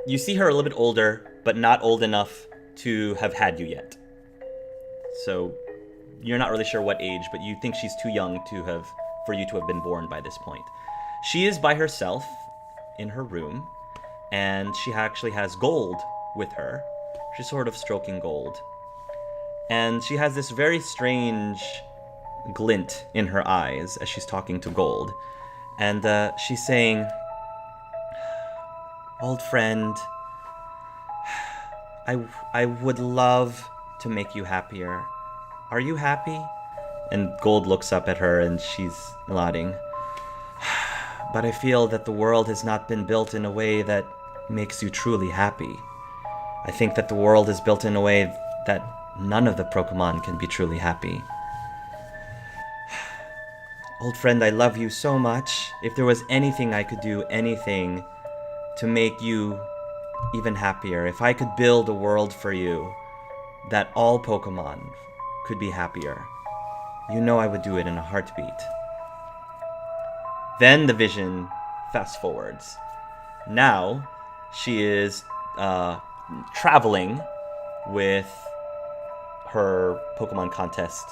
you see her a little bit older, but not old enough to have had you yet. So you're not really sure what age, but you think she's too young for you to have been born by this point. She is by herself in her room, and she actually has Gold with her. She's sort of stroking Gold. And she has this very strange glint in her eyes as she's talking to Gold. And she's saying, "Old friend, I would love to make you happier. Are you happy?" And Gold looks up at her and she's nodding. "But I feel that the world has not been built in a way that makes you truly happy. I think that the world is built in a way that none of the Pokemon can be truly happy. Old friend, I love you so much. If there was anything I could do, anything to make you even happier, if I could build a world for you that all Pokemon could be happier, you know I would do it in a heartbeat." Then the vision fast forwards. Now she is traveling with her Pokemon contest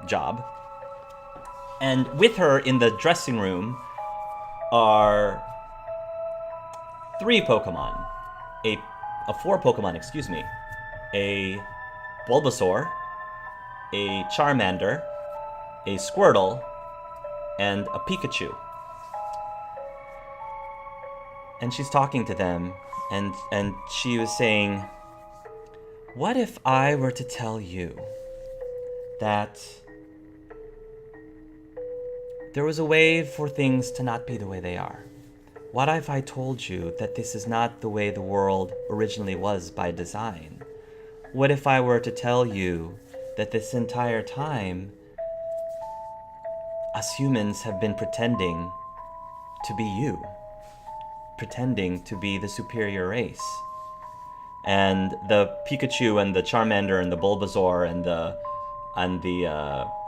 job. And with her in the dressing room are four Pokemon, excuse me. A Bulbasaur, a Charmander, a Squirtle, and a Pikachu. And she's talking to them, and she was saying, "What if I were to tell you that there was a way for things to not be the way they are? What if I told you that this is not the way the world originally was by design? What if I were to tell you that this entire time, us humans have been pretending to be you, pretending to be the superior race? And the Pikachu and the Charmander and the Bulbasaur and the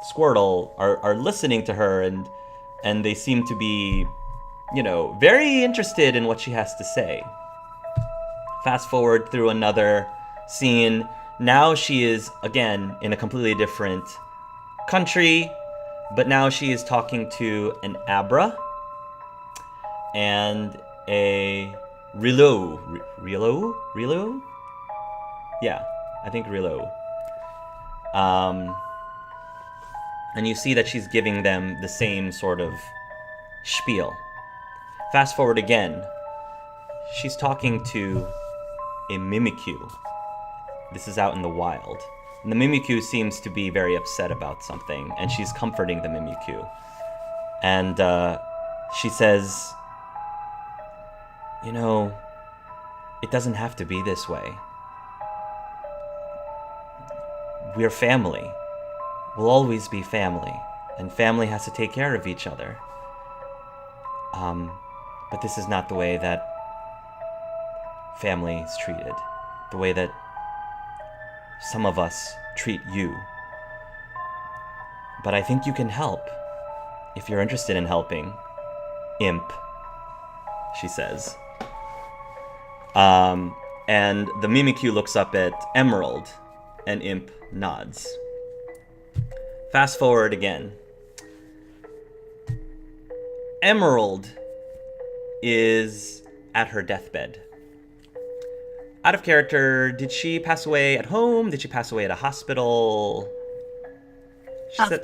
Squirtle are listening to her, and they seem to be, very interested in what she has to say." Fast forward through another scene. Now she is, again, in a completely different country, but now she is talking to an Abra and a Rilo. Rilo? Yeah, I think Rilo. And you see that she's giving them the same sort of spiel. Fast forward again. She's talking to a Mimikyu. This is out in the wild. And the Mimikyu seems to be very upset about something, and she's comforting the Mimikyu. And she says, "It doesn't have to be this way. We're family. We'll always be family. And family has to take care of each other. But this is not the way that family is treated. The way that some of us treat you. But I think you can help. If you're interested in helping. Imp," she says. And the Mimikyu looks up at Emerald, and Imp nods. Fast forward again. Emerald is at her deathbed. Out of character, did she pass away at home? Did she pass away at a hospital?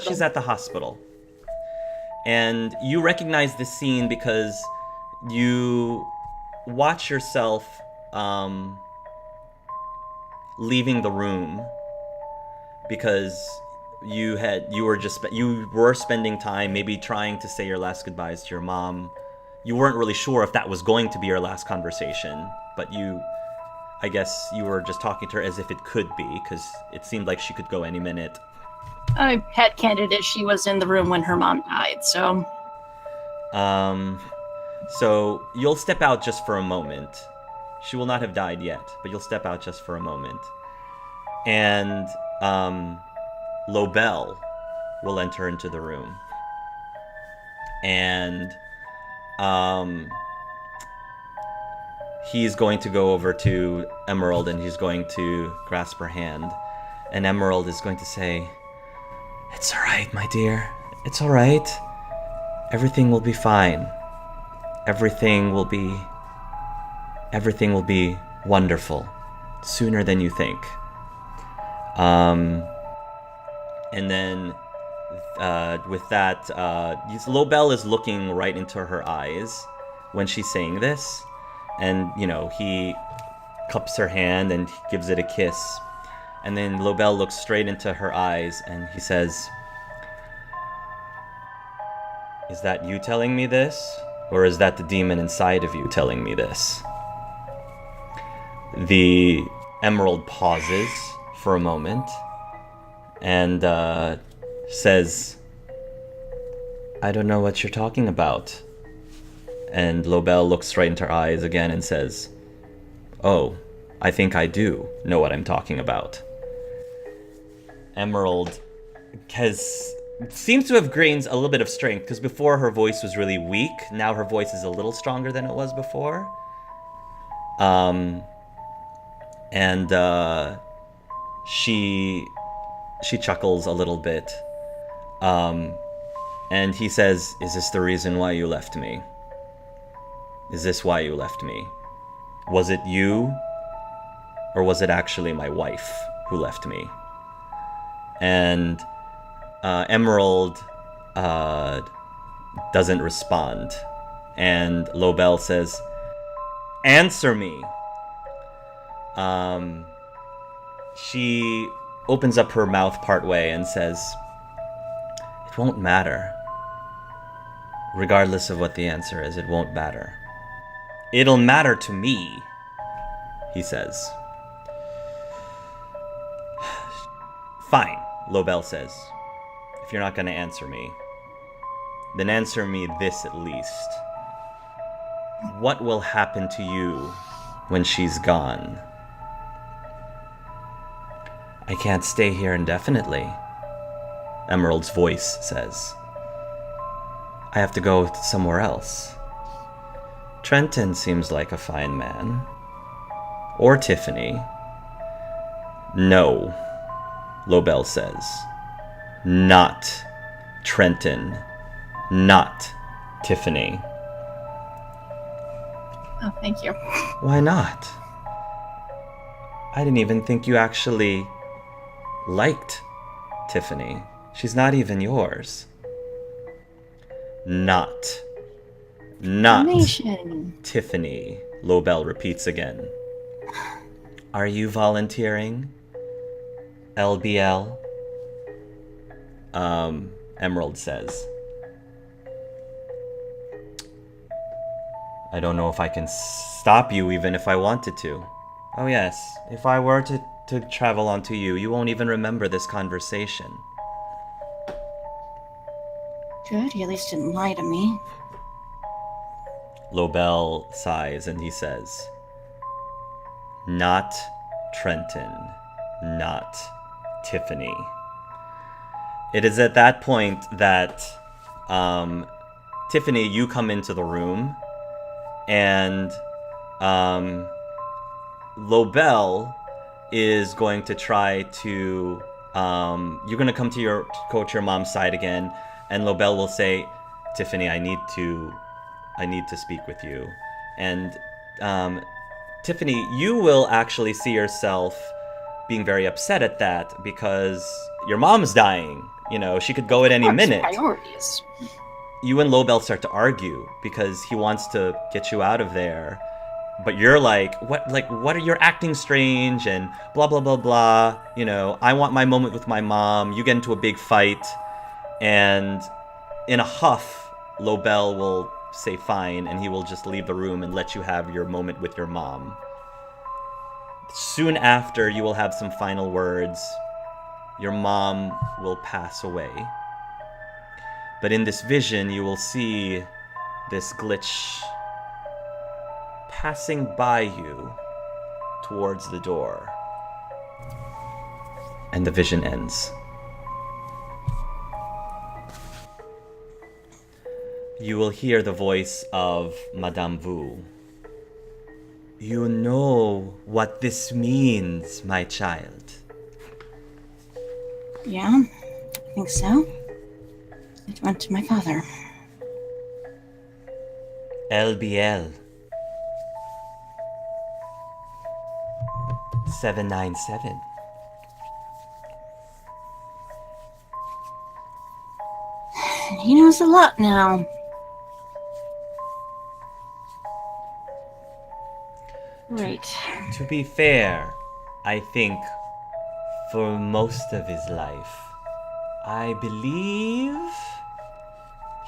She's at the hospital. And you recognize this scene because you watch yourself leaving the room because you were spending time maybe trying to say your last goodbyes to your mom. You weren't really sure if that was going to be your last conversation, but I guess you were just talking to her as if it could be, because it seemed like she could go any minute. I headcanoned it. She was in the room when her mom died, so. So you'll step out just for a moment. She will not have died yet, but you'll step out just for a moment. And Lobel will enter into the room. And he's going to go over to Emerald and he's going to grasp her hand. And Emerald is going to say, "It's alright, my dear. It's alright. Everything will be fine. Everything will be wonderful. Sooner than you think." And then with that, Lobel is looking right into her eyes when she's saying this. And, he cups her hand and gives it a kiss. And then Lobel looks straight into her eyes and he says, "Is that you telling me this? Or is that the demon inside of you telling me this?" The Emerald pauses for a moment and says, "I don't know what you're talking about." And Lobel looks straight into her eyes again and says, "Oh, I think I do know what I'm talking about." Emerald seems to have gained a little bit of strength, because before her voice was really weak. Now her voice is a little stronger than it was before. She chuckles a little bit. And he says, "Is this the reason why you left me? Is this why you left me? Was it you? Or was it actually my wife who left me?" And Emerald doesn't respond. And Lobel says, "Answer me." She opens up her mouth partway and says, "It won't matter. Regardless of what the answer is, it won't matter. It'll matter to me," he says. "Fine," Lobel says. "If you're not going to answer me, then answer me this at least. What will happen to you when she's gone?" "I can't stay here indefinitely," Emerald's voice says. "I have to go somewhere else. Trenton seems like a fine man. Or Tiffany." "No," Lobel says. "Not Trenton. Not Tiffany." Oh, thank you. "Why not? I didn't even think you actually liked Tiffany. She's not even yours." Not Information. Tiffany," Lobel repeats again. "Are you volunteering? LBL?" Emerald says, "I don't know if I can stop you even if I wanted to. Oh yes, if I were to travel onto you, you won't even remember this conversation." Good, he at least didn't lie to me. Lobel sighs and he says, "Not Trenton, not Tiffany." It is at that point that, Tiffany, you come into the room, and Lobel is going to try to, you're going to come to your mom's side again, and Lobel will say, "Tiffany, I need to speak with you." And Tiffany, you will actually see yourself being very upset at that, because your mom's dying. She could go at any minute. Priorities. You and Lobel start to argue because he wants to get you out of there. But you're like, what are you acting strange and blah, blah, blah, blah. I want my moment with my mom. You get into a big fight. And in a huff, Lobel will say fine, and he will just leave the room and let you have your moment with your mom. Soon after, you will have some final words. Your mom will pass away. But in this vision, you will see this glitch passing by you towards the door. And the vision ends. You will hear the voice of Madame Vu. You know what this means, my child. Yeah, I think so. It went to my father. LBL 797. And he knows a lot now. Right. To be fair, I think for most of his life, I believe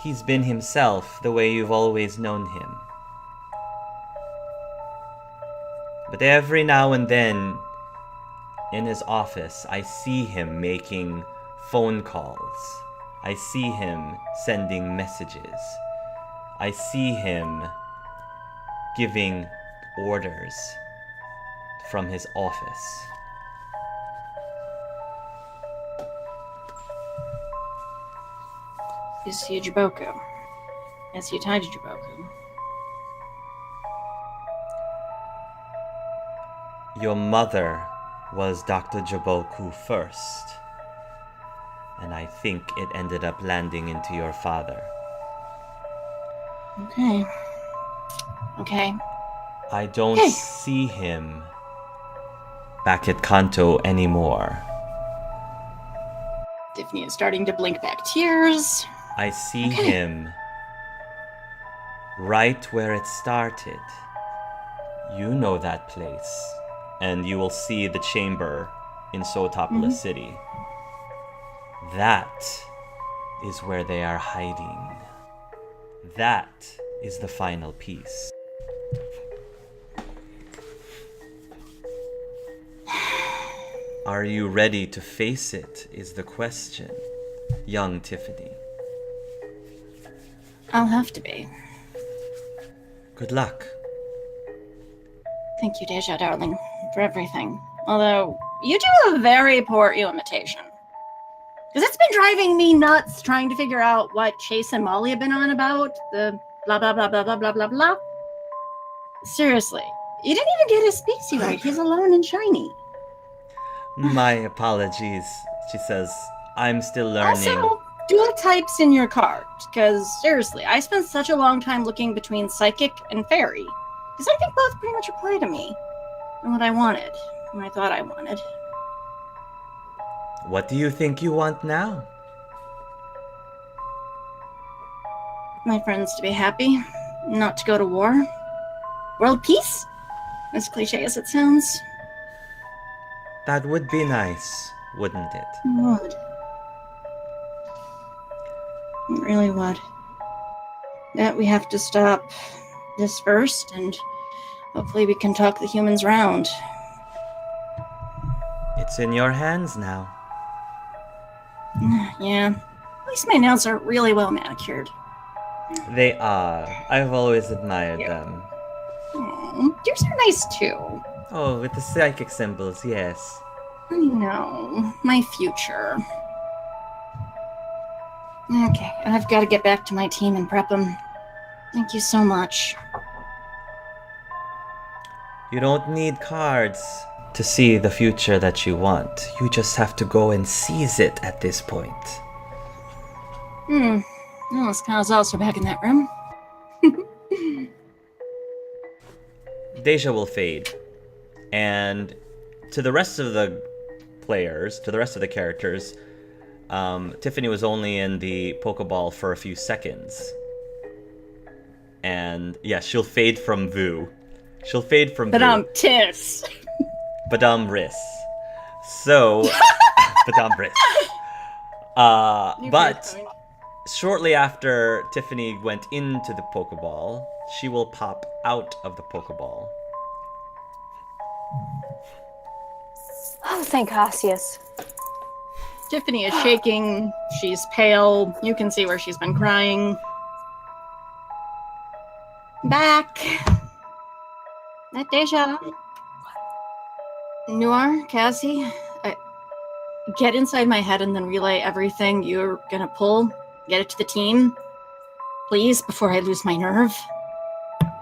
he's been himself the way you've always known him. But every now and then, in his office, I see him making phone calls. I see him sending messages. I see him giving orders from his office. Is he a Jubokko? Is he tied to Jubokko? Your mother was Dr. Jubokko first, and I think it ended up landing into your father. Okay. I don't see him back at Kanto anymore. Tiffany is starting to blink back tears. I see him right where it started. You know that place. And you will see the chamber in Sotopolis City. That is where they are hiding. That is the final piece. Are you ready to face it, is the question, young Tiffany. I'll have to be. Good luck. Thank you, Deja, darling, for everything. Although, you do a very poor imitation. Because it's been driving me nuts trying to figure out what Chase and Molly have been on about. The blah, blah, blah, blah, blah, blah, blah, blah. Seriously. You didn't even get his species right. He's alone and shiny. My apologies, she says. I'm still learning. Also, dual types in your card. Because, seriously, I spent such a long time looking between psychic and fairy. Because I think both pretty much apply to me. And what I wanted. What I thought I wanted. What do you think you want now? My friends to be happy. Not to go to war. World peace? As cliche as it sounds. That would be nice, wouldn't it? It would. It really would. That we have to stop this first, and hopefully we can talk the humans round. It's in your hands now. Yeah. At least my nails are really well manicured. They are. I've always admired them. Aww, yours are nice too. Oh, with the psychic symbols, yes. I know. My future. Okay, I've got to get back to my team and prep them. Thank you so much. You don't need cards to see the future that you want. You just have to go and seize it at this point. Well, Sky's also back in that room. Deja will fade. And to the rest of the players, to the rest of the characters, Tiffany was only in the Pokeball for a few seconds. And yeah, she'll fade from Vu. She'll fade from Vu. Tiss. Badam Riss. So, Badam Riss. But shortly after Tiffany went into the Pokeball, she will pop out of the Pokeball. Oh, thank Cassius. Tiffany is shaking. She's pale. You can see where she's been crying. Back. That Deja. Noir, Cassie, get inside my head and then relay everything you're gonna pull. Get it to the team. Please, before I lose my nerve.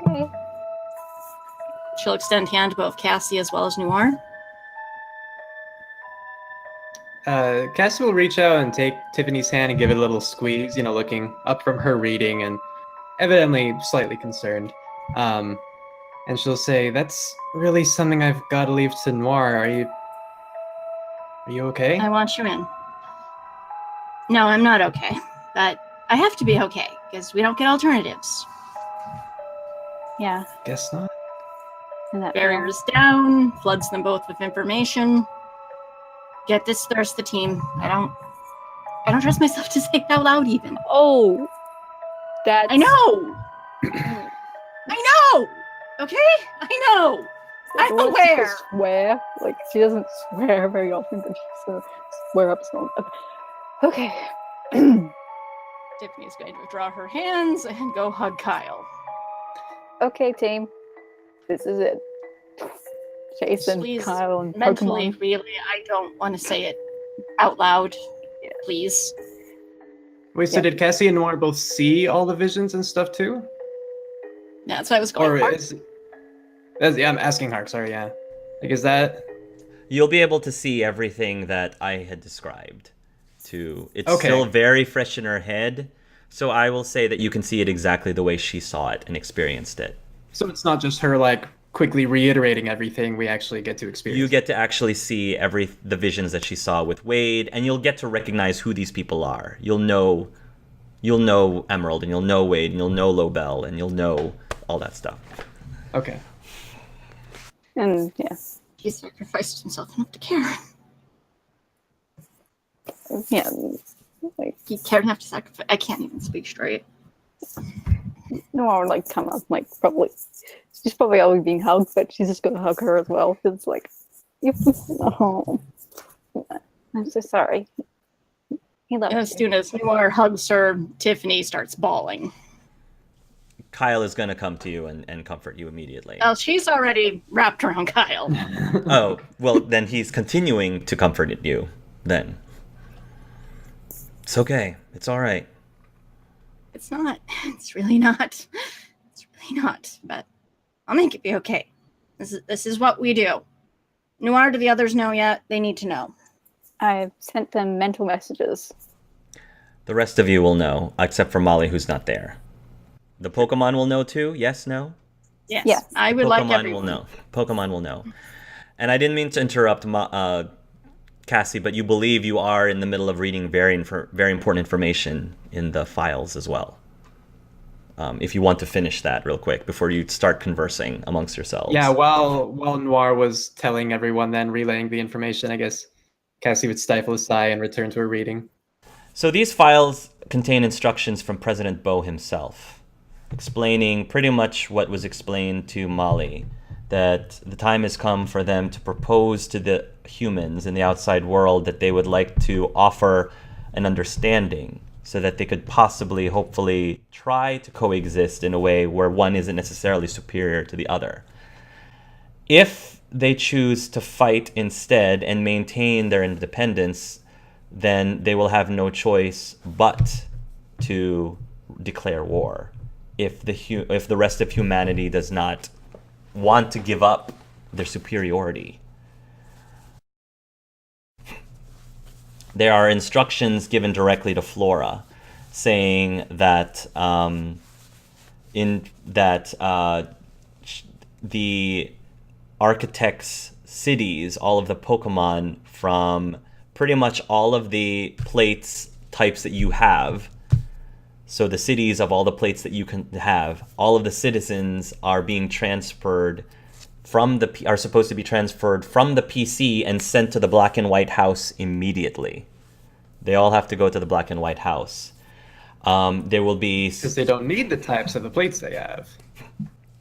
Okay. She'll extend hand to both Cassie as well as Noir. Cassie will reach out and take Tiffany's hand and give it a little squeeze, looking up from her reading and evidently slightly concerned. And she'll say, "That's really something I've got to leave to Noir. Are you okay?" I want you in. No, I'm not okay. But I have to be okay, because we don't get alternatives. Yeah. Guess not. And that Barriers down, floods them both with information. Get this to the rest of the team. I don't trust myself to say it out loud even. Oh, that's. I know! I know! Okay? I know! I'm Well, she aware! does swear. Like, she doesn't swear very often, but she's gonna swear up some. Okay. Tiffany's going to withdraw her hands and go hug Kyle. Okay, team. This is it. Jason, Please, Kyle, and mentally, Pokemon. really, I don't want to say it out loud. Please. Wait, so Yeah. did Cassie and Noir both see all the visions and stuff too? Yeah, that's what I was going Or for. yeah, I'm asking Hark, sorry, yeah. Like, is that... You'll be able to see everything that I had described. It's Okay. still very fresh in her head, so I will say that you can see it exactly the way she saw it and experienced it. So it's not just her, like, quickly reiterating everything, we actually get to experience. You get to actually see the visions that she saw with Wade, and you'll get to recognize who these people are. You'll know Emerald, and you'll know Wade, and you'll know Lobel, and you'll know all that stuff. Okay. And yeah. He sacrificed himself enough to care. Yeah. Like, He cared enough to sacrifice. I can't even speak straight. no one would like come up, like, probably. She's probably always being hugged, but she's just gonna hug her as well. It's like, oh, I'm so sorry. He loves As you. soon as Noir hugs her, Tiffany starts bawling. Kyle is going to come to you and comfort you immediately. Well, she's already wrapped around Kyle. Oh, well, then he's continuing to comfort you, then. It's okay. It's all right. It's not. It's really not. It's really not. But I'll make it be okay. This is what we do. Noir, do the others know yet? They need to know. I've sent them mental messages. The rest of you will know, except for Molly, who's not there. The Pokemon will know too? Yes, no? Yes. Yes. I would like Pokemon everyone. will know. Pokemon will know. And I didn't mean to interrupt Cassie, but you believe you are in the middle of reading very important information in the files as well. If you want to finish that real quick before you start conversing amongst yourselves. Yeah, while Noir was telling everyone, then relaying the information, I guess Cassie would stifle a sigh and return to her reading. So these files contain instructions from President Bo himself, explaining pretty much what was explained to Molly, that the time has come for them to propose to the humans in the outside world that they would like to offer an understanding so that they could possibly, hopefully, try to coexist in a way where one isn't necessarily superior to the other. If they choose to fight instead and maintain their independence, then they will have no choice but to declare war. If the rest of humanity does not want to give up their superiority. There are instructions given directly to Flora, saying that the architect's cities, all of the Pokemon from pretty much all of the plates types that you have. So the cities of all the plates that you can have, all of the citizens are being transferred are supposed to be transferred from the PC and sent to the Black and White House immediately. They all have to go to the Black and White House. There will be... Because they don't need the types of the plates they have.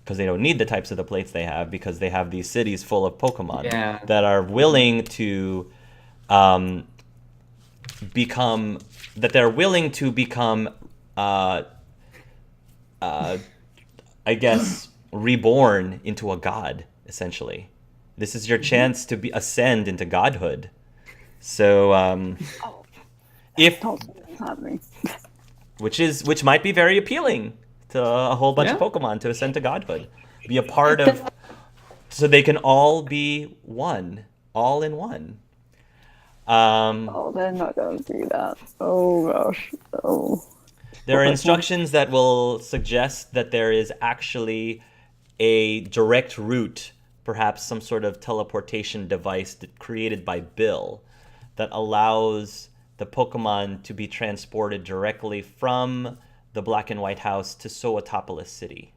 Because they don't need the types of the plates they have, because they have these cities full of Pokemon that are willing to become I guess, reborn into a god, essentially. This is your chance to ascend into godhood. So, which might be very appealing to a whole bunch of Pokemon to ascend to godhood. Be a part of So they can all be one, all in one. Oh, they're not going to do that. Oh gosh. Oh. There are Okay. instructions that will suggest that there is actually a direct route, perhaps some sort of teleportation device created by Bill that allows the Pokemon to be transported directly from the Black and White House to Soatopolis City,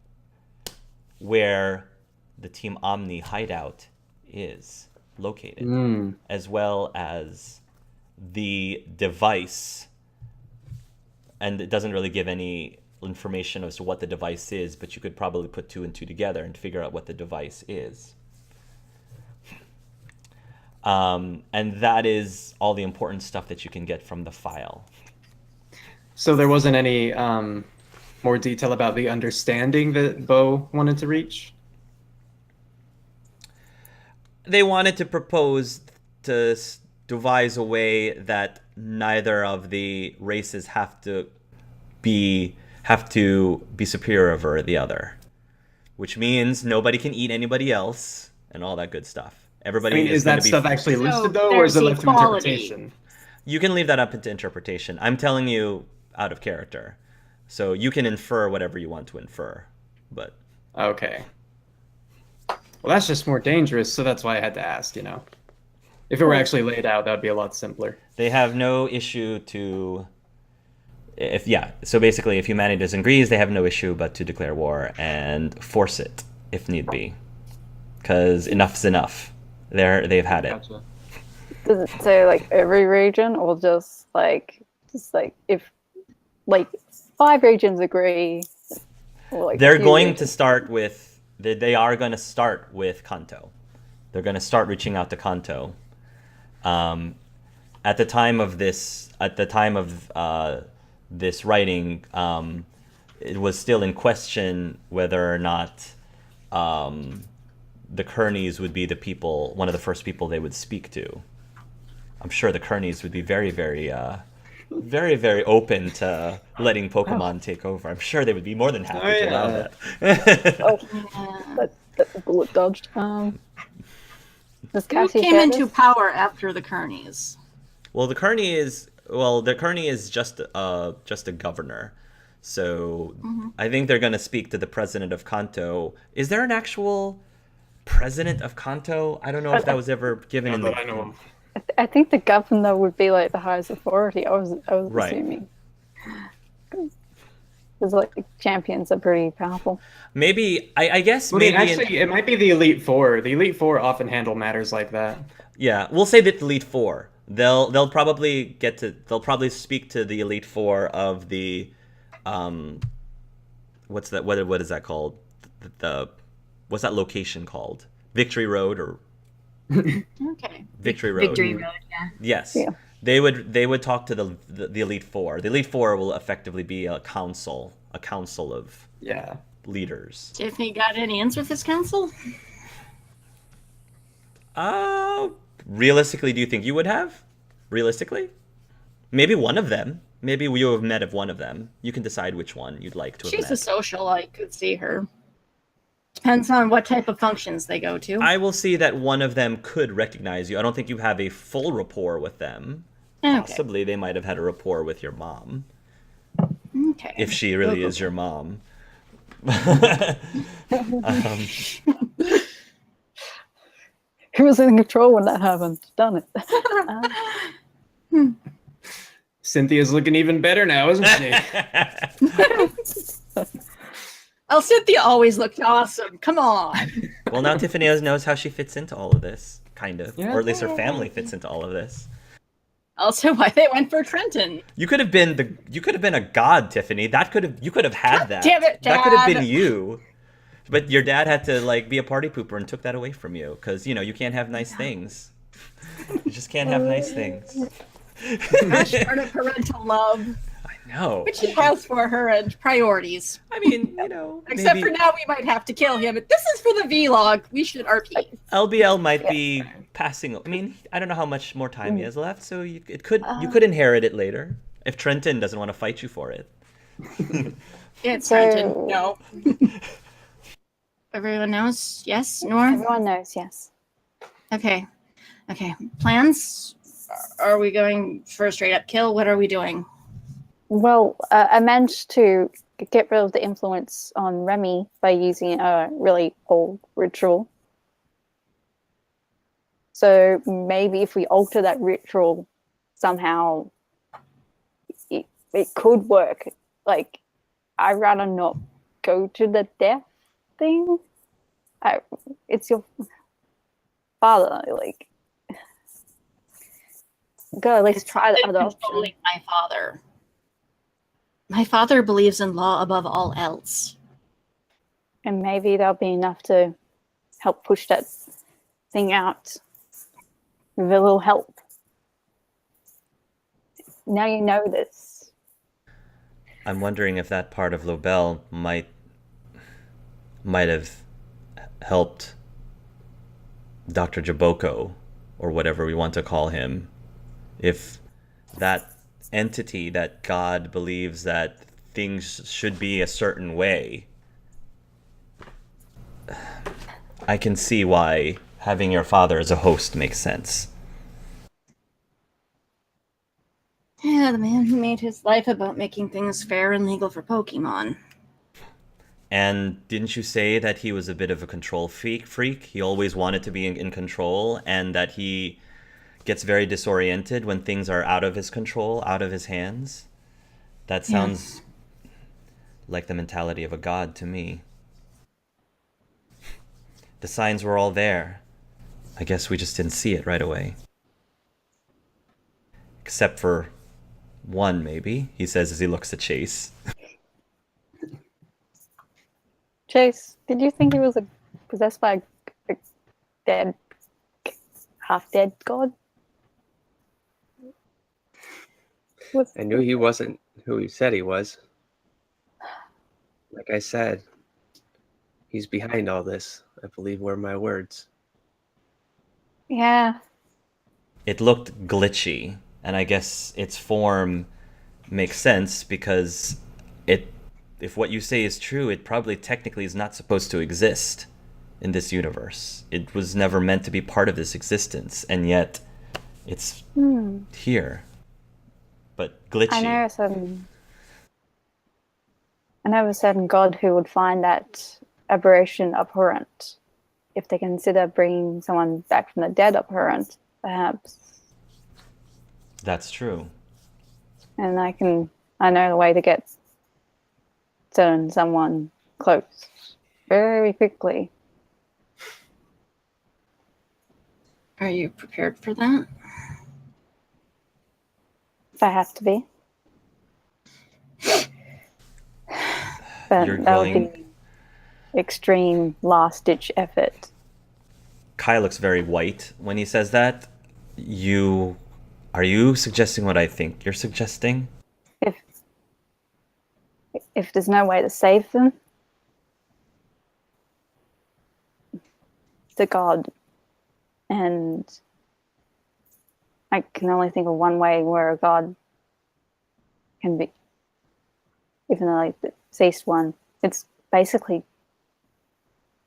where the Team Omni hideout is located, as well as the device. And it doesn't really give any information as to what the device is, but you could probably put two and two together and figure out what the device is. And that is all the important stuff that you can get from the file. So there wasn't any more detail about the understanding that Bo wanted to reach? They wanted to propose to devise a way that neither of the races have to be superior over the other, which means nobody can eat anybody else and all that good stuff. Everybody is that stuff actually listed though, or is it left to interpretation? You can leave that up to interpretation. I'm telling you out of character, so you can infer whatever you want to infer. But okay. Well, that's just more dangerous, so that's why I had to ask, If it were actually laid out, that would be a lot simpler. They have no issue to... So basically, if humanity disagrees, they have no issue but to declare war and force it, if need be. Because enough's enough. They've had it. Gotcha. Does it say like every region, or just like if like 5 regions agree? Or, like, They're 2 going regions? to start with... They are going to start with Kanto. They're going to start reaching out to Kanto. At the time of this writing, it was still in question whether or not the Kearneys would be one of the first people they would speak to. I'm sure the Kearneys would be very, very, very, very open to letting Pokemon take over. I'm sure they would be more than happy to allow that. Oh, that bullet dodged. Does Who Cassie came share into this? power after the Kearneys? Well, the Kearney is just a governor. So I think they're going to speak to the president of Kanto. Is there an actual president of Kanto? I don't know if that was ever given in the... I know of. I think the governor would be like the highest authority. I was Right. assuming. Because like champions are pretty powerful. Maybe I guess Well, maybe actually, it might be the Elite Four. The Elite Four often handle matters like that. yeah, we'll say that the Elite Four. They'll probably speak to the Elite Four of the what's that? What is that called? What's that location called? Victory Road or Okay. Victory Road? Victory Road, yeah. Yes. Yeah. They would talk to the Elite Four. The Elite Four will effectively be a council of Yeah. leaders. Tiffany got any ins with this council? Realistically, do you think you would have? Realistically? Maybe one of them. Maybe you have met of one of them. You can decide which one you'd like to have She's met. a socialite. Could see her. Depends on what type of functions they go to. I will see that one of them could recognize you. I don't think you have a full rapport with them. Okay. Possibly they might have had a rapport with your mom. Okay. If she really is your mom. Who was in control when that happened? Done it. Cynthia's looking even better now, isn't she? Oh, Cynthia always looked awesome. Come on. Well, now Tiffany knows how she fits into all of this, kind of. Yeah. Or at least her family fits into all of this. Also, why they went for Trenton. You could have been a god, You could have had that. damn it, That could have Dad. been you. But your dad had to be a party pooper and took that away from you because you can't have nice things. You just can't have nice things. That's part of parental love, I know. which he has for her and priorities. I mean, Except maybe for now, we might have to kill him. But this is for the vlog. We should RP. LBL might be passing. I mean, I don't know how much more time he has left, so you could inherit it later if Trenton doesn't want to fight you for it. It's So- Trenton. No. Everyone knows? Yes, Nor? Everyone knows, yes. Okay. Okay. Plans? Are we going for a straight up kill? What are we doing? Well, I managed to get rid of the influence on Remy by using a really old ritual. So maybe if we alter that ritual somehow, it could work. Like, I'd rather not go to the death thing. It's your father. Like, go at least try the other option. Controlling my father. My father believes in law above all else. And maybe that'll be enough to help push that thing out with a little help. Now you know this. I'm wondering if that part of Lobel might have helped Dr. Jubokko, or whatever we want to call him. If that entity, that God, believes that things should be a certain way, I can see why having your father as a host makes sense. Yeah, the man who made his life about making things fair and legal for Pokemon. And didn't you say that he was a bit of a control freak? He always wanted to be in control, and that he gets very disoriented when things are out of his control, out of his hands? That sounds like the mentality of a god to me. The signs were all there. I guess we just didn't see it right away. Except for one, maybe, he says as he looks at Chase. Chase, did you think he was possessed by a dead, half-dead god? I knew he wasn't who he said he was. Like I said, he's behind all this. I believe were my words. Yeah. It looked glitchy, and I guess its form makes sense because if what you say is true, it probably technically is not supposed to exist in this universe. It was never meant to be part of this existence, and yet it's here. But glitchy. I know a certain god who would find that aberration abhorrent. If they consider bringing someone back from the dead abhorrent, perhaps. That's true. And I know the way to get someone close very quickly. Are you prepared for that? If I have to be. But that would be extreme last-ditch effort. Kai looks very white when he says that. Are you suggesting what I think you're suggesting? If there's no way to save them, the god, and I can only think of one way where a god can be, even though like the deceased one, it's basically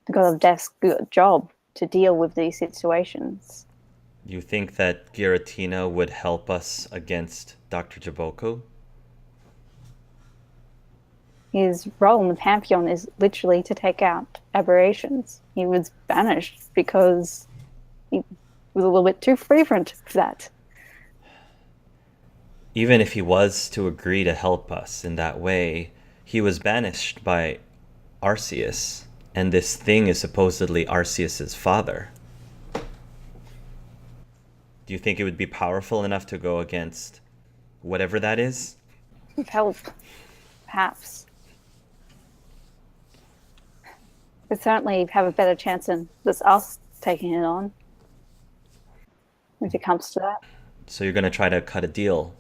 the god of death's good job to deal with these situations. You think that Giratina would help us against Dr. Jubokko? His role in the Pantheon is literally to take out aberrations. He was banished because he was a little bit too fervent for that. Even if he was to agree to help us in that way, he was banished by Arceus, and this thing is supposedly Arceus's father. Do you think it would be powerful enough to go against whatever that is? With help, perhaps. We'd certainly have a better chance than just us taking it on, if it comes to that. So you're going to try to cut a deal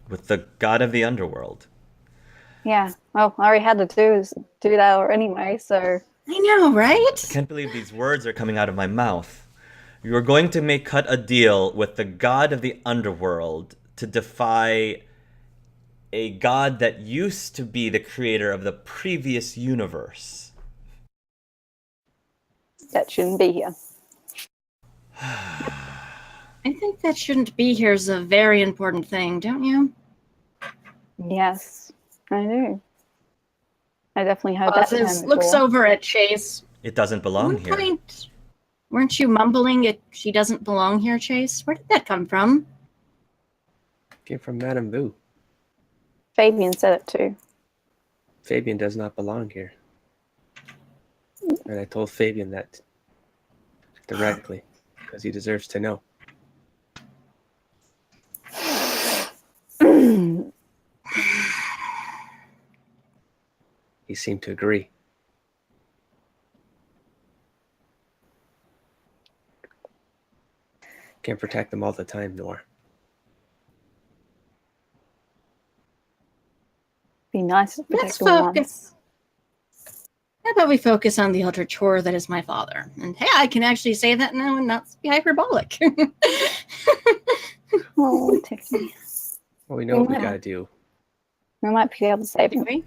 with the god of the underworld? Yeah, well, I already had to do that anyway, so... I know, right? I can't believe these words are coming out of my mouth. You are going to cut a deal with the god of the underworld to defy a god that used to be the creator of the previous universe. that shouldn't be here. I think that shouldn't be here is a very important thing, don't you? Yes, I do. I definitely heard that term before. Looks over at Chase. It doesn't belong here. Weren't you mumbling it? She doesn't belong here, Chase? Where did that come from? Came from Madame Vu. Fabian said it too. Fabian does not belong here. And I told Fabian that directly, because he deserves to know. He seemed to agree. Can't protect them all the time, Noir. Be nice to Let's protect them once. focus. How about we focus on the elder chore that is my father? And hey, I can actually say that now and not be hyperbolic. Oh, Tiffany. Well, we know what we gotta do. We might be able to save him. Anyway,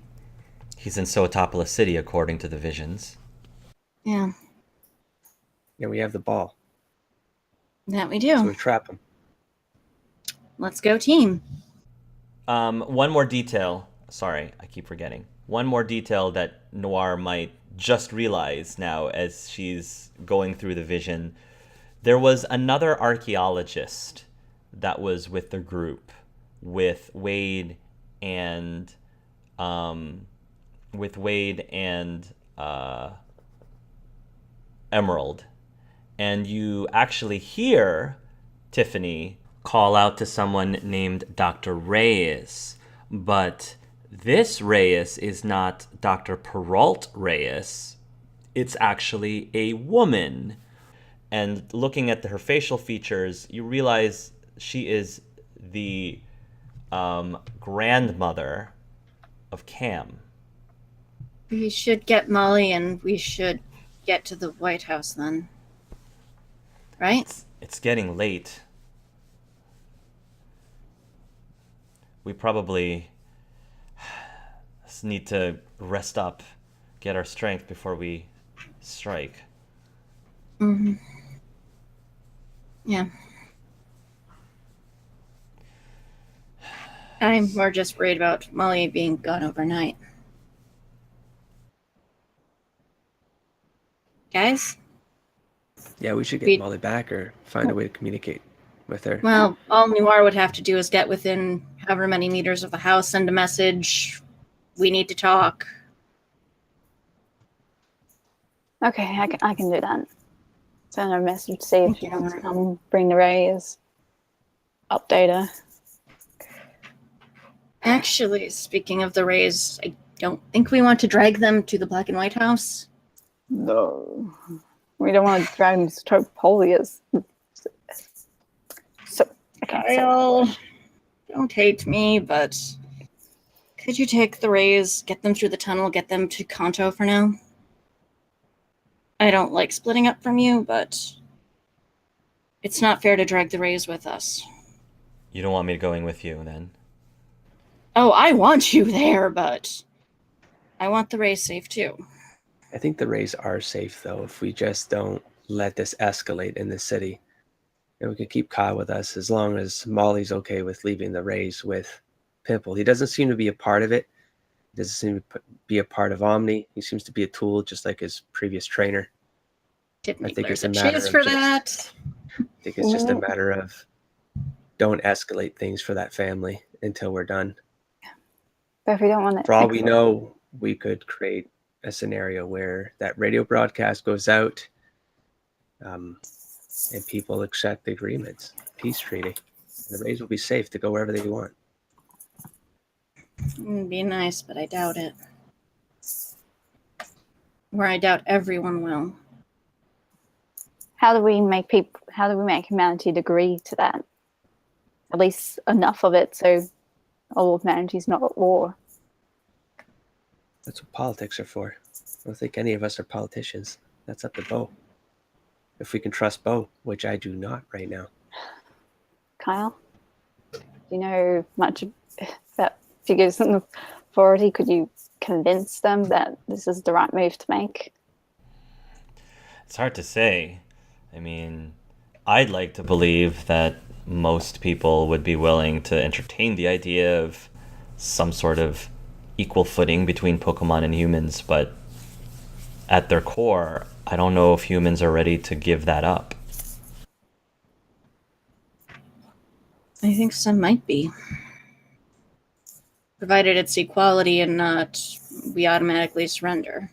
He's in Soatopolis City, according to the visions. yeah, And we have the ball, that we so do. we trap him. Let's go, team. One more detail. Sorry, I keep forgetting. One more detail that Noir might just realize now as she's going through the vision. There was another archaeologist that was with the group, with Wade and Emerald. And you actually hear Tiffany call out to someone named Dr. Reyes. But this Reyes is not Dr. Peralt Reyes. It's actually a woman. And looking at her facial features, you realize she is the grandmother of Cam. We should get Molly and we should get to the White House then. Right? It's getting late. We probably need to rest up, get our strength before we strike. Mm-hmm. Yeah. I'm more just worried about Molly being gone overnight. Guys? Yeah, we should get We- Molly back or find a way to communicate with her. Well, all Noir would have to do is get within however many meters of the house, send a message. We need to talk. Okay, I can do that. Send her a message, see if she Okay. wants to come bring the rays. Update her. Actually, speaking of the Rays, I don't think we want to drag them to the Black and White House. No. We don't want to drag them to Topolius. So, okay. Kyle, don't hate me, but could you take the Rays, get them through the tunnel, get them to Kanto for now? I don't like splitting up from you, but it's not fair to drag the Rays with us. You don't want me going with you, then? Oh, I want you there, but I want the Rays safe too. I think the Rays are safe, though, if we just don't let this escalate in the city. And we can keep Kyle with us as long as Molly's okay with leaving the Rays with Pimple. He doesn't seem to be a part of it. He doesn't seem to be a part of Omni. He seems to be a tool, just like his previous trainer. Didn't I think there's it's a a matter chance of for just- that. I think it's just a matter of don't escalate things for that family until we're done. But if we don't want it, For all we know, we could create a scenario where that radio broadcast goes out and people accept the agreements, peace treaty. The Rays will be safe to go wherever they want. It'd be nice, but I doubt it. Or I doubt everyone will. how do we make humanity agree to that? At least enough of it so all of humanity's not at war. That's what politics are for. I don't think any of us are politicians. That's up to Bo. If we can trust Bo, which I do not right now. Kyle, do you know much about figures in authority? Could you convince them that this is the right move to make? It's hard to say. I mean, I'd like to believe that most people would be willing to entertain the idea of some sort of equal footing between Pokemon and humans, but at their core, I don't know if humans are ready to give that up. I think some might be. Provided it's equality and not we automatically surrender.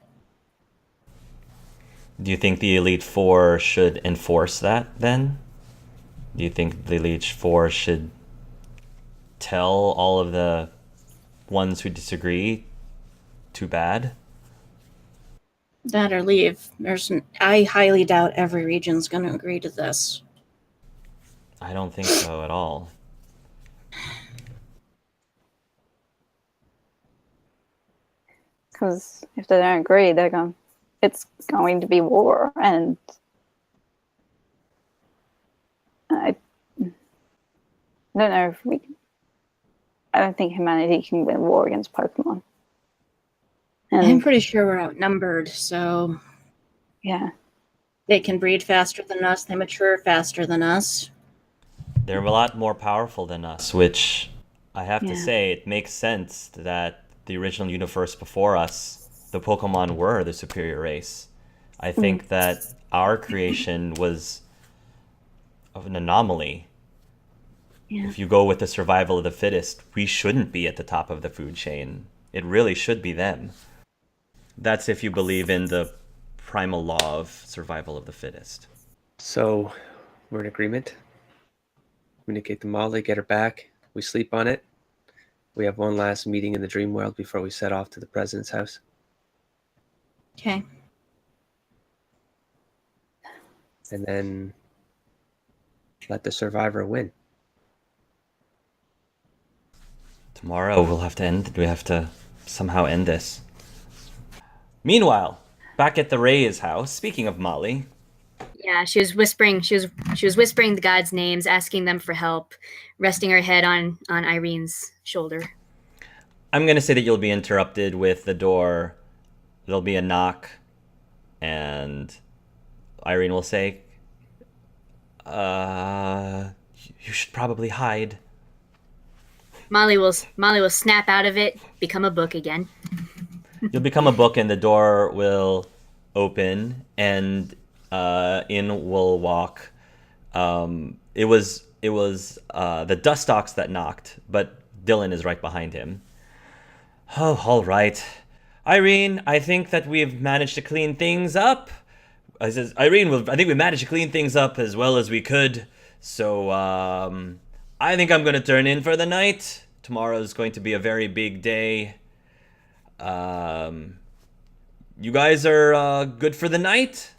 Do you think the Elite Four should enforce that then? Do you think the Elite Four should tell all of the ones who disagree, too bad? That or leave. I highly doubt every region's going to agree to this. I don't think so at all. Because if they don't agree, it's going to be war, and I don't know if I don't think humanity can win war against Pokemon. And I'm pretty sure we're outnumbered, so yeah, they can breed faster than us, they mature faster than us. They're a lot more powerful than us, which I have to Yeah. say, it makes sense that the original universe before us, the Pokemon were the superior race. I think that our creation was of an anomaly. Yeah. If you go with the survival of the fittest, we shouldn't be at the top of the food chain. It really should be them. That's if you believe in the primal law of survival of the fittest. So we're in agreement. Communicate to Molly, get her back. We sleep on it. We have one last meeting in the dream world before we set off to the president's house. Okay. And then let the survivor win. Tomorrow we have to somehow end this. Meanwhile, back at the Ray's house, speaking of Molly, Yeah, she was whispering. She was whispering the gods' names, asking them for help, resting her head on Irene's shoulder. I'm going to say that you'll be interrupted with the door. There'll be a knock, and Irene will say, you should probably hide. Molly will snap out of it, become a book again. You'll become a book, and the door will open, and in will walk. It was the Dustox that knocked, but Dylan is right behind him. Oh, all right. Irene, I think that we've managed to clean things up. I says, Irene, I think we managed to clean things up as well as we could. So, I think I'm going to turn in for the night. Tomorrow's going to be a very big day. You guys are good for the night?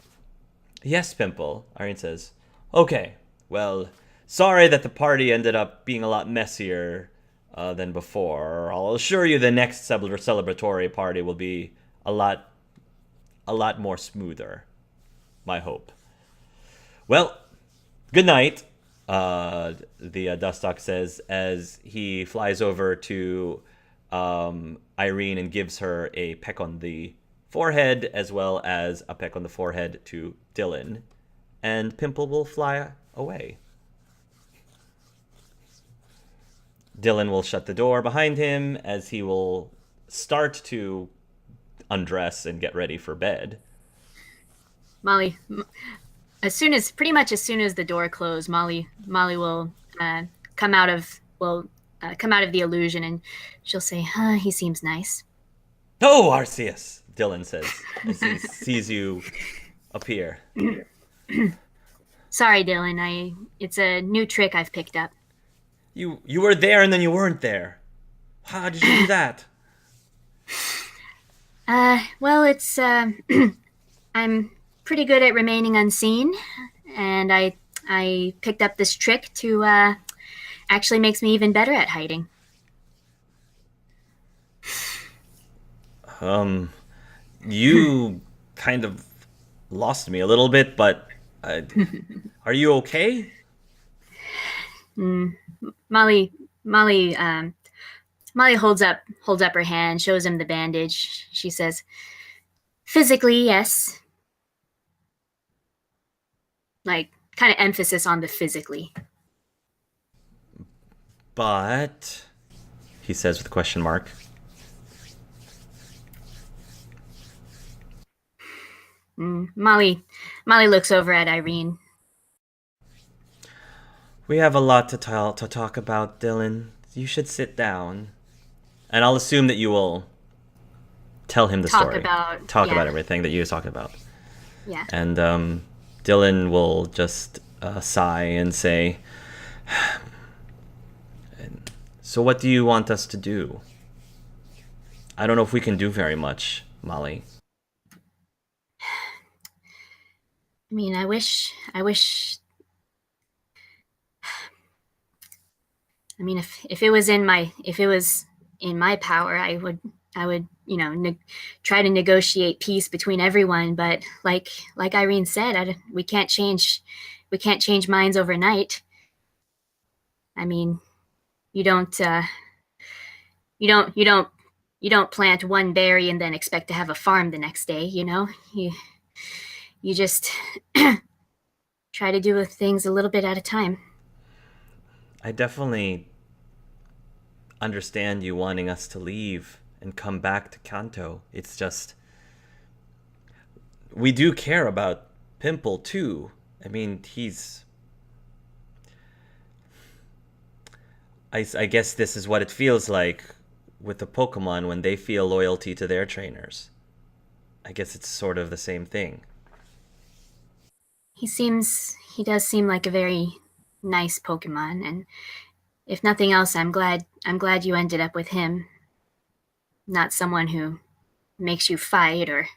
Yes, Pimple, Irene says. Okay, well, sorry that the party ended up being a lot messier than before. I'll assure you the next celebratory party will be a lot more smoother. My hope. Well, good night, the Dustox says as he flies over to Irene and gives her a peck on the forehead as well as a peck on the forehead to Dylan. And Pimple will fly away. Dylan will shut the door behind him as he will start to undress and get ready for bed. Molly, pretty much as soon as the door closed, Molly will come out of the illusion, and she'll say, he seems nice. Oh, Arceus, Dylan says as he sees you appear. Sorry, Dylan. It's a new trick I've picked up. You were there and then you weren't there. How did you do that? Well, it's I'm pretty good at remaining unseen, and I picked up this trick to actually makes me even better at hiding. You kind of lost me a little bit, but are you okay? Molly holds up her hand, shows him the bandage. She says, "Physically, yes. like kind of emphasis on the physically. But, he says with a question mark, Molly looks over at Irene. we have a lot to talk about, Dylan. You should sit down. And I'll assume that you will tell him the story. Talk about everything that you were talking about. Yeah. And Dylan will just sigh and say, so what do you want us to do? I don't know if we can do very much, Molly. I mean, I wish. I mean, if it was in my power, I would try to negotiate peace between everyone. But like Irene said, we can't change minds overnight. I mean, you don't plant one berry and then expect to have a farm the next day. You just try to do things a little bit at a time. I definitely understand you wanting us to leave and come back to Kanto. It's just, we do care about Pimple too. I mean, I guess this is what it feels like with the Pokemon when they feel loyalty to their trainers. I guess it's sort of the same thing. He does seem like a very nice Pokemon, and if nothing else, I'm glad you ended up with him. Not someone who makes you fight or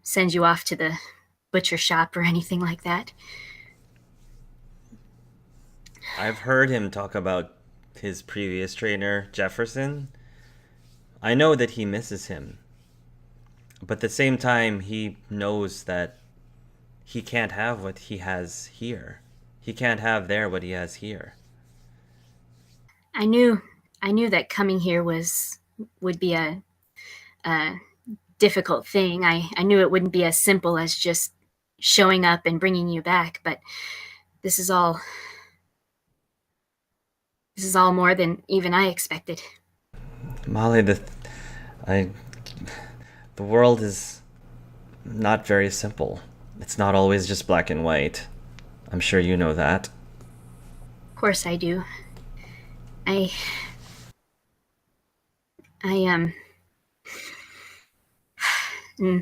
sends you off to the butcher shop or anything like that. I've heard him talk about his previous trainer, Jefferson. I know that he misses him. But at the same time, he knows that he can't have what he has here. He can't have there what he has here. I knew that coming here would be a difficult thing. I knew it wouldn't be as simple as just showing up and bringing you back, but this is all more than even I expected. Molly, the world is not very simple. It's not always just black and white. I'm sure you know that. Of course I do.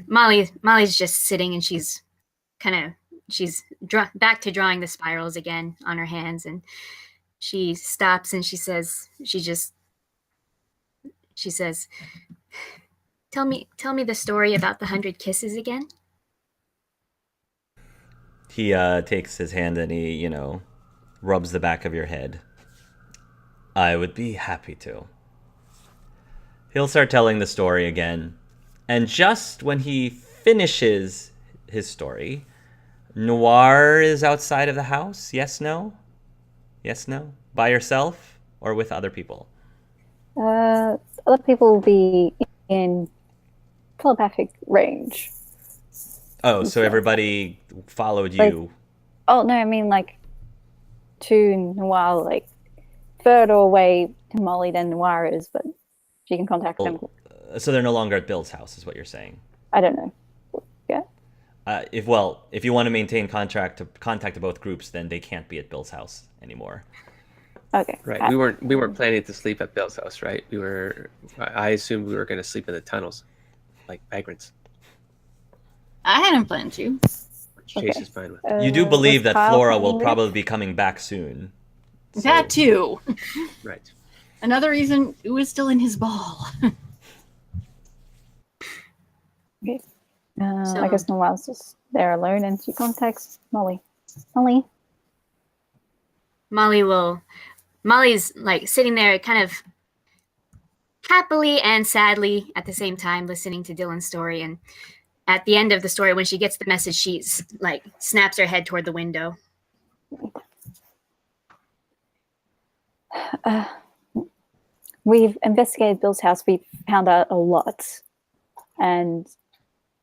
Molly's just sitting, and she's back to drawing the spirals again on her hands, and she stops and she says, tell me the story about the 100 kisses again. He takes his hand and he, rubs the back of your head. I would be happy to. He'll start telling the story again. And just when he finishes his story, Noir is outside of the house. Yes, no? Yes, no? By yourself or with other people? Other people will be in telepathic range. Oh, so everybody followed you. Oh, no, I mean, to Noir, further away to Molly than Noir is, but she can contact them. So they're no longer at Bill's house, is what you're saying? I don't know. Yeah. If you want to maintain contact to both groups, then they can't be at Bill's house anymore. Okay. Right. We weren't planning to sleep at Bill's house, right? I assumed we were going to sleep in the tunnels, like vagrants. I hadn't planned to. Chase is fine with. You do believe that Kyle Flora will planning probably be coming back soon. That too. Right. Another reason Ooh is still in his ball. Okay. I guess Noir's just there alone, and she contacts Molly. Molly's sitting there kind of happily and sadly at the same time, listening to Dylan's story. And at the end of the story, when she gets the message, she snaps her head toward the window. We've investigated Bill's house. We found out a lot, and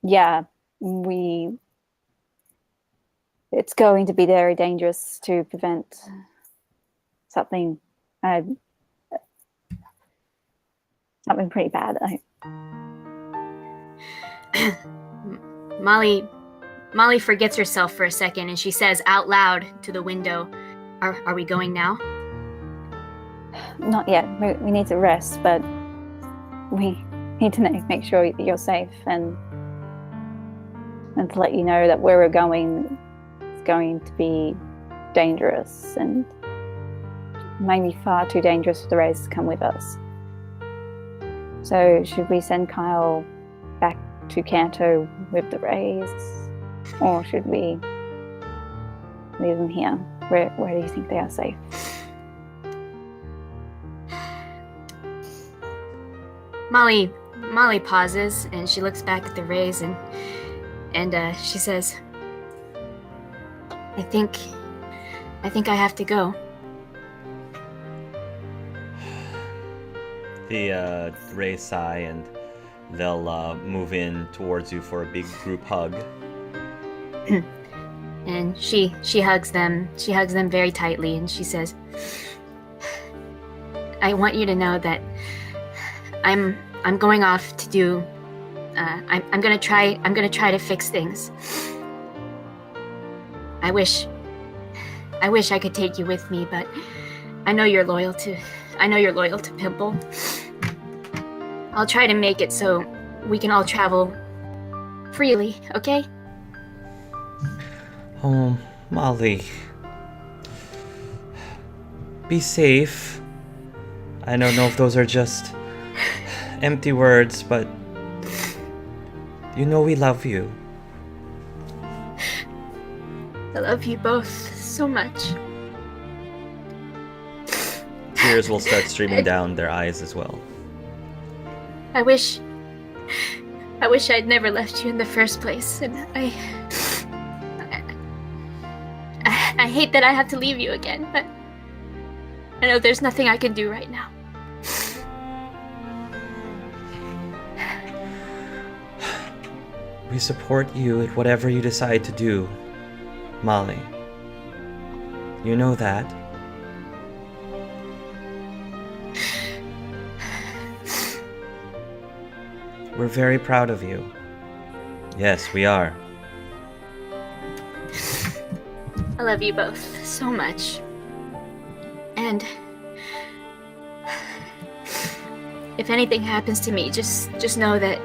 yeah, we it's going to be very dangerous to prevent something something pretty bad. Molly forgets herself for a second, and she says out loud to the window, "Are we going now?" Not yet. We need to rest, but we need to make sure that you're safe and to let you know that where we're going is going to be dangerous and maybe far too dangerous for the Rays to come with us. So should we send Kyle back to Kanto with the Rays, or should we leave them here? Where do you think they are safe? Molly pauses and she looks back at the Rays and she says, I think I have to go. The Rays sigh and they'll move in towards you for a big group hug. And she hugs them. She hugs them very tightly, and she says, "I want you to know that I'm going off to do. I'm gonna try to fix things. I wish I could take you with me, but I know you're loyal to Pimple. I'll try to make it so we can all travel freely, okay?" Oh, Molly. Be safe. I don't know if those are just empty words, but you know we love you. I love you both so much. Tears will start streaming down their eyes as well. I wish I'd never left you in the first place, and I hate that I have to leave you again, but I know there's nothing I can do right now. We support you at whatever you decide to do, Molly. You know that. We're very proud of you. Yes, we are. I love you both so much. And if anything happens to me, just know that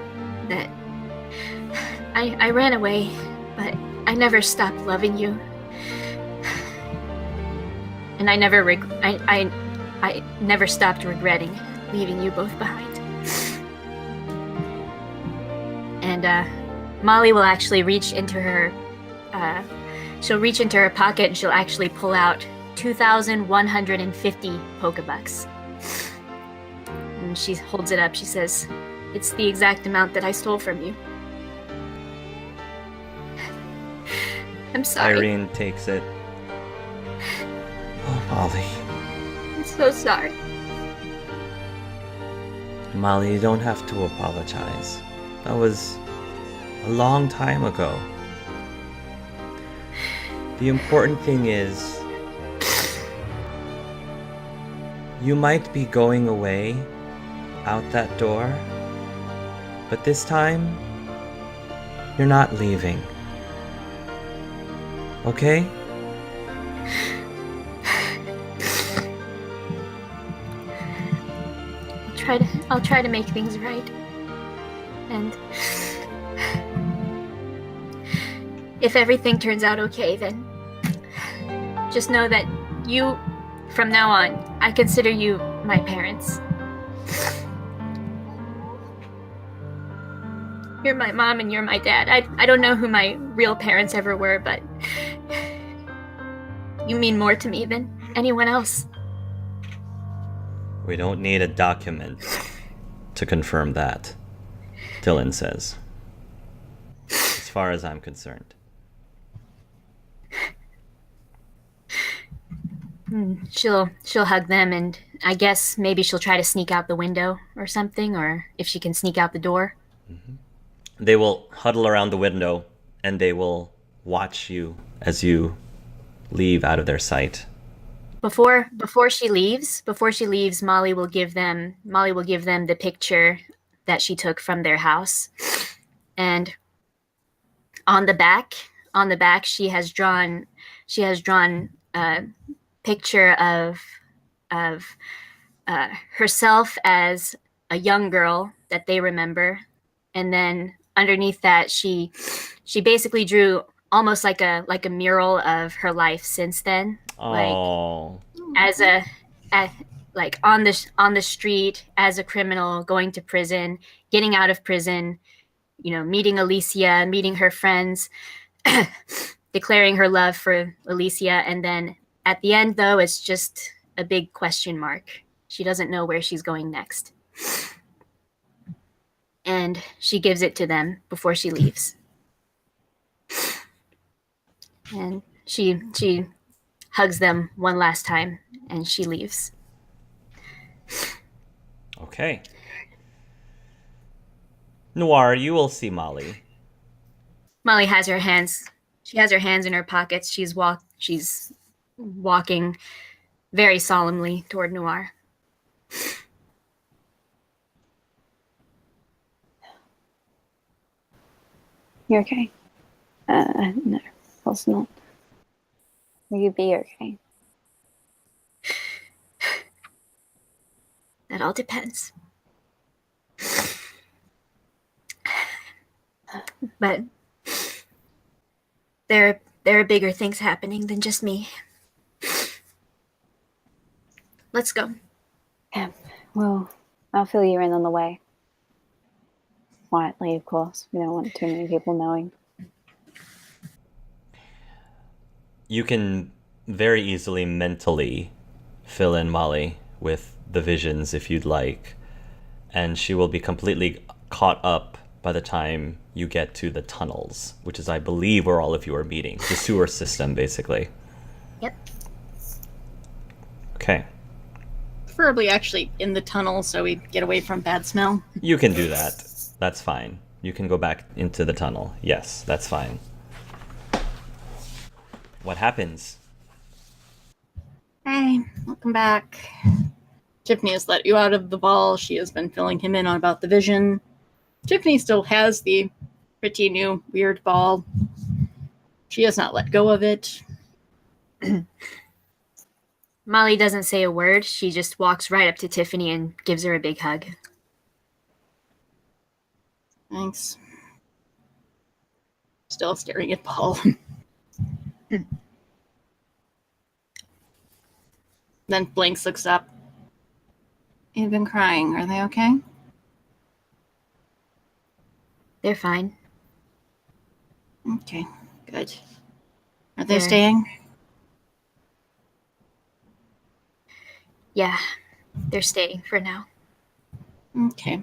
I ran away, but I never stopped loving you. And I never stopped regretting leaving you both behind. And Molly will actually reach into her pocket and she'll actually pull out 2,150 Pokebucks. And she holds it up. She says, "It's the exact amount that I stole from you." I'm sorry. Irene takes it. Oh, Molly. I'm so sorry. Molly, you don't have to apologize. That was a long time ago. The important thing is, you might be going away out that door, but this time, you're not leaving. Okay? I'll try to make things right. And if everything turns out okay, then just know that you, from now on, I consider you my parents. You're my mom and you're my dad. I don't know who my real parents ever were, but you mean more to me than anyone else. We don't need a document to confirm that, Dylan says. As far as I'm concerned. She'll hug them, and I guess maybe she'll try to sneak out the window or something, or if she can sneak out the door. Mm-hmm. They will huddle around the window, and they will watch you as you leave out of their sight. Before she leaves, Molly will give them the picture that she took from their house, and on the back she has drawn a picture of herself as a young girl that they remember, and then underneath that she basically drew almost like a mural of her life since then. Oh, As like on the street as a criminal, going to prison, getting out of prison, meeting Alicia, meeting her friends, declaring her love for Alicia, and then at the end, though, it's just a big question mark. She doesn't know where she's going next, and she gives it to them before she leaves, and she hugs them one last time, and she leaves. okay. Noir, you will see Molly. Molly has her hands. She has her hands in her pockets. She's walking very solemnly toward Noir. You okay? No, of course not. Will you be okay? That all depends. But there are bigger things happening than just me. Let's go. Yeah, well, I'll fill you in on the way. Quietly, of course. We don't want too many people knowing. You can very easily mentally fill in Molly with the visions if you'd like, and she will be completely caught up by the time you get to the tunnels, which is, I believe, where all of you are meeting. The sewer system, basically. Yep. Okay. Preferably actually in the tunnel so we get away from bad smell. You can do that. That's fine. You can go back into the tunnel. Yes, that's fine. What happens? Hey, welcome back. Tiffany has let you out of the ball. She has been filling him in on about the vision. Tiffany still has the pretty new weird ball. She has not let go of it. Molly doesn't say a word. She just walks right up to Tiffany and gives her a big hug. Thanks. Still staring at Paul. Then Blinks looks up. You've been crying. Are they okay? They're fine. Okay, good. Are they They're- staying? Yeah, they're staying for now. Okay.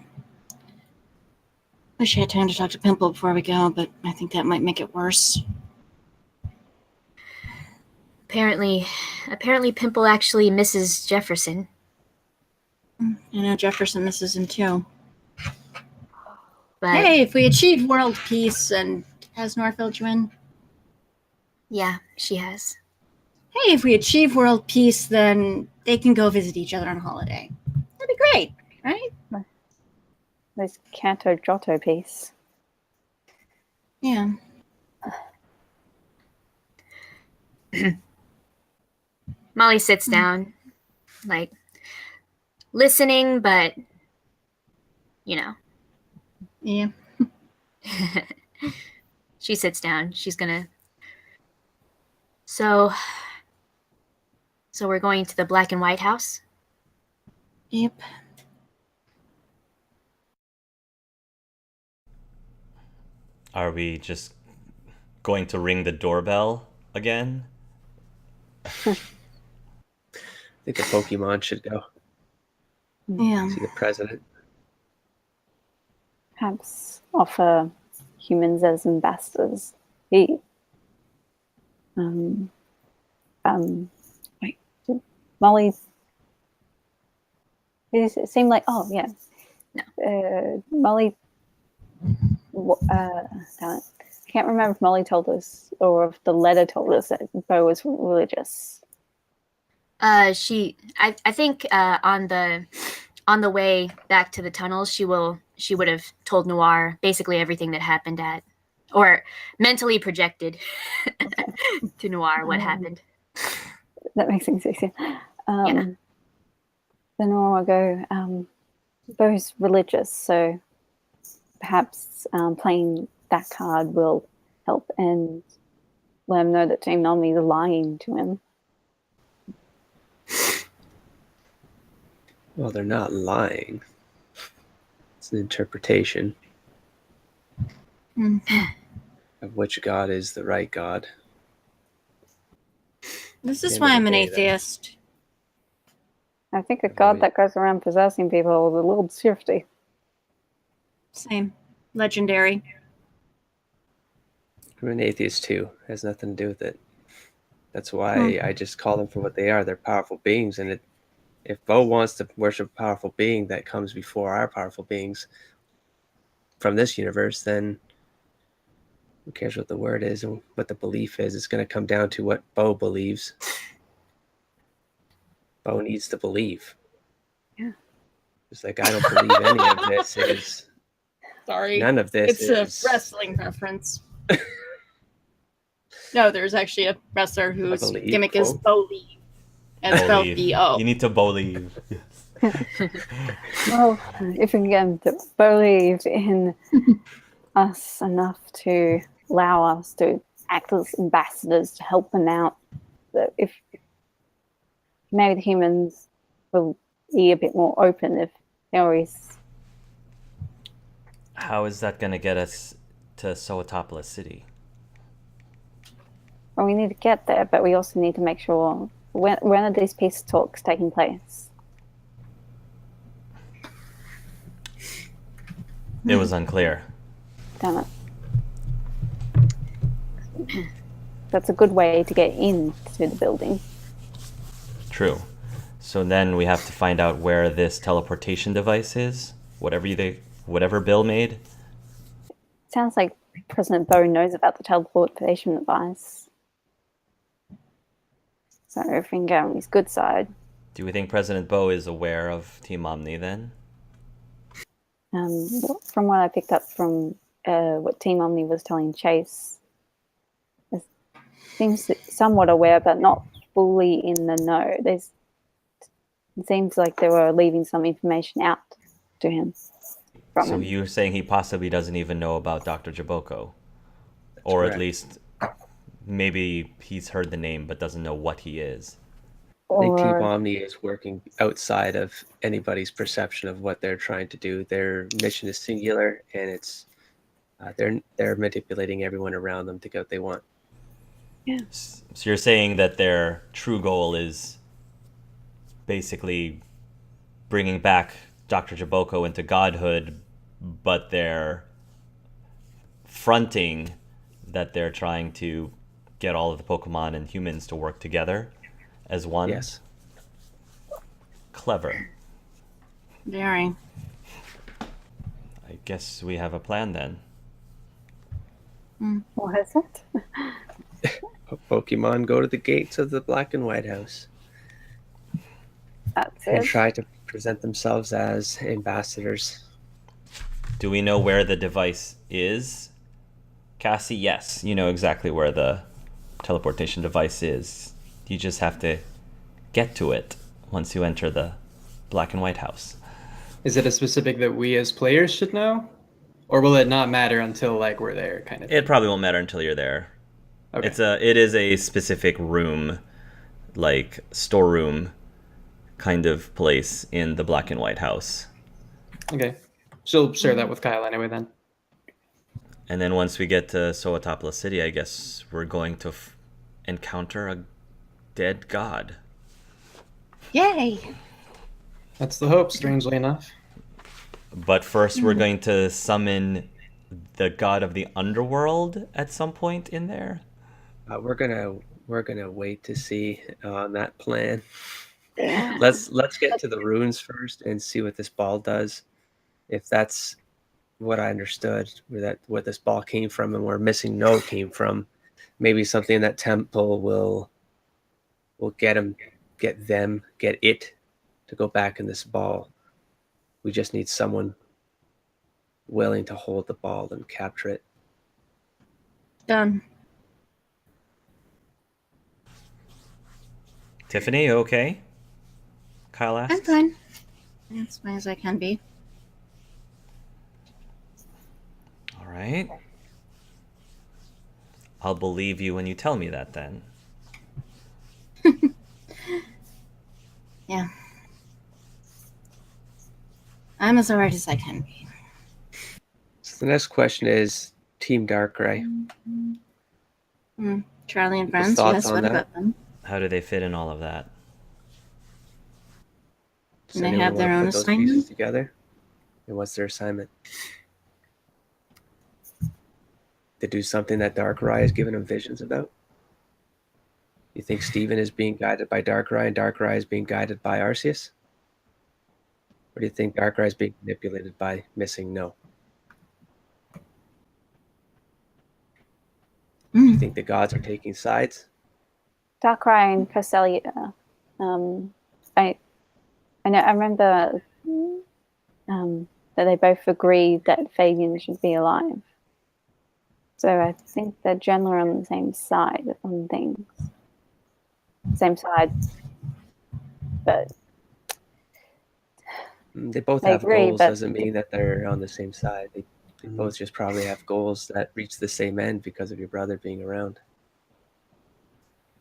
Wish I had time to talk to Pimple before we go, but I think that might make it worse. Apparently Pimple actually misses Jefferson. I know Jefferson misses him too. But Hey, if we achieve world peace, and has Nor filled you in? yeah, she has. Hey, if we achieve world peace, then they can go visit each other on holiday. That'd be great, right? This Canto Giotto piece. Yeah. Molly sits down, like listening, but Yeah. she sits down. She's gonna. So we're going to the black and white house? Yep. Are we just going to ring the doorbell again? I think the Pokemon should go Yeah. see the president. Perhaps offer humans as ambassadors. Wait, Molly. It seemed like, oh yeah, No. Molly. Damn it, I can't remember if Molly told us or if the letter told us that Bo was religious. I think on the way back to the tunnels, she would have told Noir basically everything that happened or mentally projected to Noir what happened. That makes things easier. Yeah. Then Noir will go, Bo's religious, so perhaps playing that card will help and let him know that Team Omni is lying to him. Well, they're not lying. It's an interpretation of which God is the right God. This At is the why end I'm of an the day, atheist. I think a god that goes around possessing people is a little shifty. Same. Legendary. I'm an atheist too. It has nothing to do with it. That's why I just call them for what they are. They're powerful beings, and if Bo wants to worship a powerful being that comes before our powerful beings from this universe, then who cares what the word is and what the belief is? It's going to come down to what Bo believes. Bo needs to believe. Yeah. It's like, I don't believe any of this is. Sorry. None of this It's is. a wrestling reference. No, there's actually a wrestler whose believe, gimmick is quote. Bolieve. And spelled Believe. B-O. You need to believe. Well, if we can get him to believe in us enough to allow us to act as ambassadors to help them out, that if maybe the humans will be a bit more open if they always. How is that going to get us to Soatopolis City? Well, we need to get there, but we also need to make sure when are these peace talks taking place? It was unclear. Damn it. That's a good way to get into the building. True. So then we have to find out where this teleportation device is. Whatever Bill made. Sounds like President Bo knows about the teleportation device. So if we can get on his good side. Do we think President Bo is aware of Team Omni then? From what I picked up from what Team Omni was telling Chase, it seems somewhat aware, but not fully in the know. It seems like they were leaving some information out to him. So you're saying he possibly doesn't even know about Dr. Jubokko? Or correct. At least maybe he's heard the name but doesn't know what he is. I think Team Or Omni is working outside of anybody's perception of what they're trying to do. Their mission is singular, and it's they're manipulating everyone around them to get what they want. yeah, So you're saying that their true goal is basically bringing back Dr. Jubokko into godhood, but they're fronting that they're trying to get all of the Pokemon and humans to work together as one? Yes. Clever. Very. I guess we have a plan then. what is it? Pokemon go to the gates of the Black and White House That's and it. try to present themselves as ambassadors. Do we know where the device is? Cassie, yes. You know exactly where the teleportation device is. You just have to get to it once you enter the Black and White House. Is it a specific that we as players should know? Or will it not matter until like we're there kind of thing? It probably won't matter until you're there. Okay. It is a specific room, like storeroom kind of place in the Black and White House. Okay. She'll share that with Kyle anyway then. And then once we get to Soatopolis City, I guess we're going to encounter a dead god. Yay! That's the hope, strangely enough. But first we're going to summon the god of the underworld at some point in there. We're gonna wait to see on that plan. Let's get to the ruins first and see what this ball does. If that's what I understood, where this ball came from and where missing no came from. Maybe something in that temple will get it to go back in this ball. We just need someone willing to hold the ball and capture it. Done. Tiffany, you okay? Kyle asks. I'm fine. As fine as I can be. All right. I'll believe you when you tell me that then. Yeah. I'm as alright as I can be. So the next question is Team Darkrai. Charlie and People's friends, thoughts yes, on what that? about them? How do they fit in all of that? Does They anyone have their wanna own put those assignment? pieces together? And what's their assignment? To do something that Darkrai has given him visions about? You think Steven is being guided by Darkrai and Darkrai is being guided by Arceus? Or do you think Darkrai is being manipulated by missing no? Do you think the gods are taking sides? Darkrai and Cresselia. I remember that they both agreed that Fabian should be alive. So I think they're generally on the same side on things. Same side. But They both I have agree, goals, but doesn't mean that they're on the same side. They both just probably have goals that reach the same end because of your brother being around.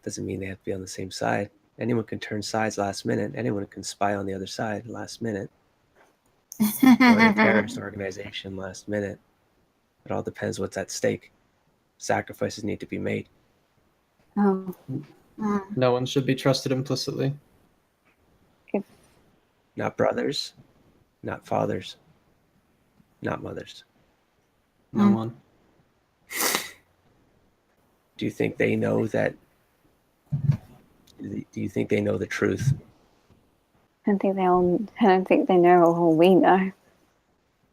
Doesn't mean they have to be on the same side. Anyone can turn sides last minute. Anyone can spy on the other side last minute. Join a terrorist organization last minute. It all depends what's at stake. Sacrifices need to be made. oh, No one should be trusted implicitly. Not brothers, not fathers, not mothers. No one. Do you think they know that? Do you think they know the truth? I don't think they know all we know.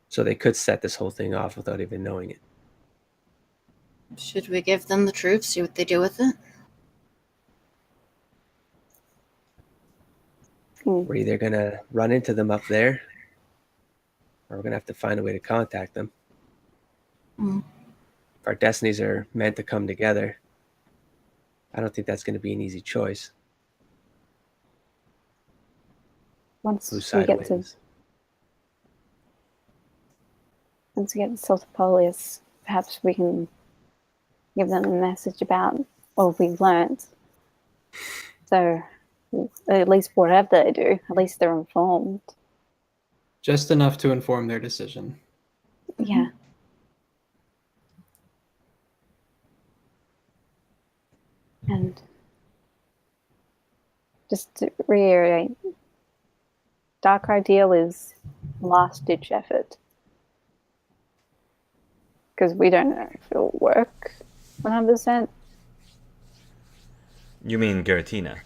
So they could set this whole thing off without even knowing it. Should we give them the truth, see what they do with it? We're either going to run into them up there, or we're going to have to find a way to contact them. If our destinies are meant to come together, I don't think that's going to be an easy choice. Once Whose we side get to wins? Saltopolis, perhaps we can give them a message about what we've learned. So at least whatever they do, at least they're informed. Just enough to inform their decision. Yeah. And just to reiterate, Dark Ideal is last-ditch effort. Because we don't know if it'll work 100%. You mean Giratina?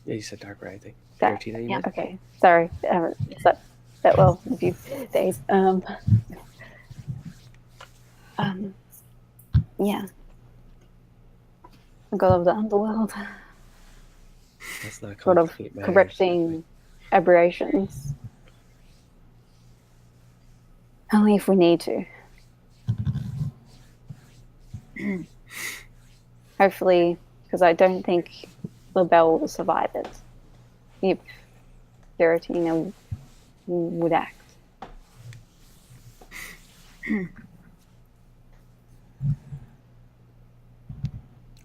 Yeah, you said Darkrai, I think. That, Giratina, you yeah, meant? okay. Sorry. That well, a few days. Yeah. God of the Underworld. Let's not Sort of complicate matters. correcting aberrations. Only if we need to. Hopefully, because I don't think LaBelle will survive it if Giratina would act.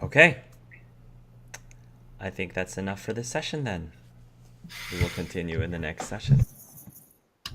Okay. I think that's enough for this session then. We will continue in the next session.